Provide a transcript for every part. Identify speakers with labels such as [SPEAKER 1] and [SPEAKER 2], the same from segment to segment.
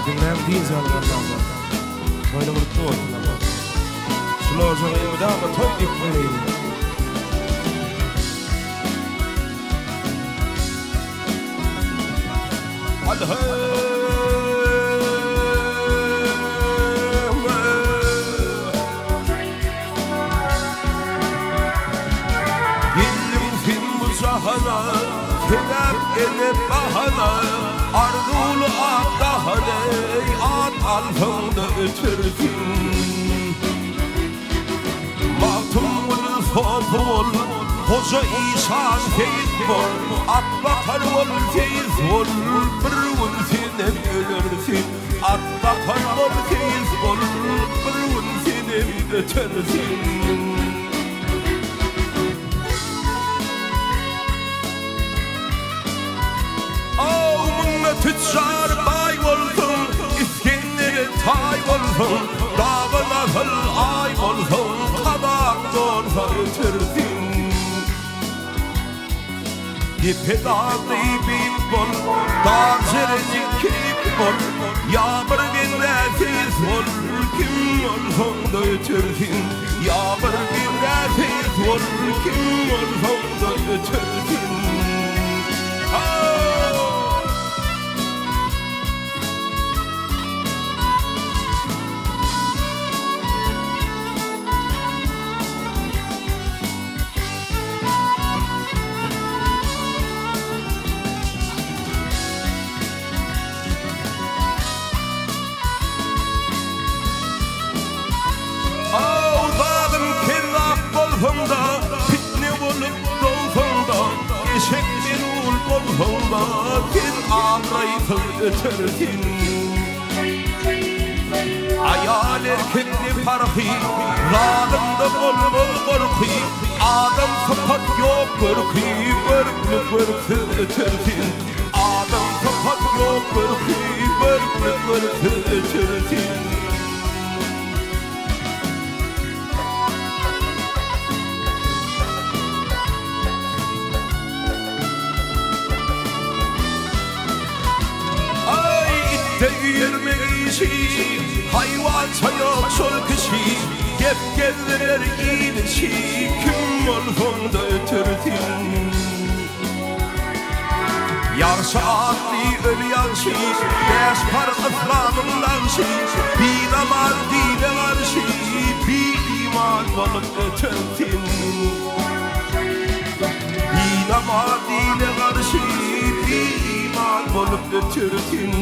[SPEAKER 1] dinlem diýse algarlar. Toyna bir toy. Şular ýa-da toy diýip berýär.
[SPEAKER 2] Gillim fin bu sahana, kelep elep bahana, ardulu addahane, at alfında ötürdün. Matumul fopul, hoca İsan feyiz bol, at bakar ol feyiz bol, bir ulfinem ölürsün. At bakar ol feyiz bol, bir ulfinem ötürsün. Tüccar bay olsun, İskenderi tay olsun, dağına hıl ay olsun, kabak doğursa ötürsün. İpe dağlı bin bol, dağ zerecik kip bol, yağmur bin nefis bol, kim olsun da ötürsün. Yağmur bin nefis bol, kim olsun da ötürsün. Fitne olup dolfunda, eşek menul bolfunda, bir ağraytıl ötürsün. Ayal erkekli farkı, rağında bol bol korku, adam sapat yok korku, börklü börklü ötürsün. Adam sapat yok korku, börklü börklü ötürsün. Değirme işi, hayvansa yok sol kişi, gep geldiler iyilişi, kim olsun da ötürsün. Yarşı adli ölüyanşı, beş par ıslamından şey, bir namaz dine karşı, bir iman olup ötürsün. Bir namaz dine karşı, bir iman olup ötürsün.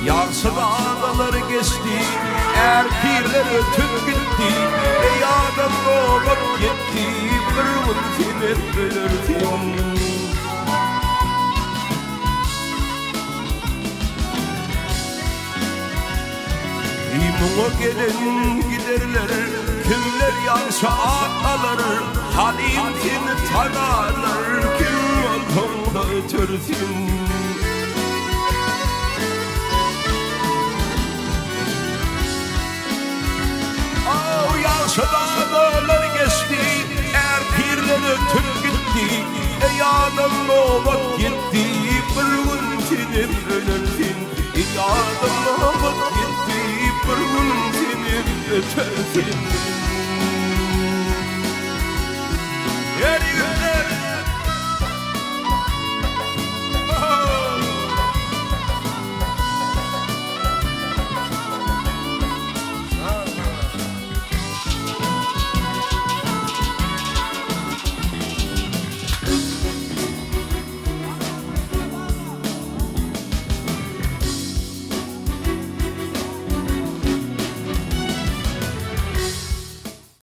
[SPEAKER 2] Yarsı dağları geçti, erkekler ötüp gitti, ey adam olup gitti, bir ulfine ölürsün. İmuna gelen giderler, kimler yansa alır, halimsini tanarlar, kim olsun da ötürsün. Dağlar geçti, erkekler ötüp gitti, ey adam olup gitti, bir ulfine ölürsün. Ey adam olup gitti, bir ulfine ötürsün.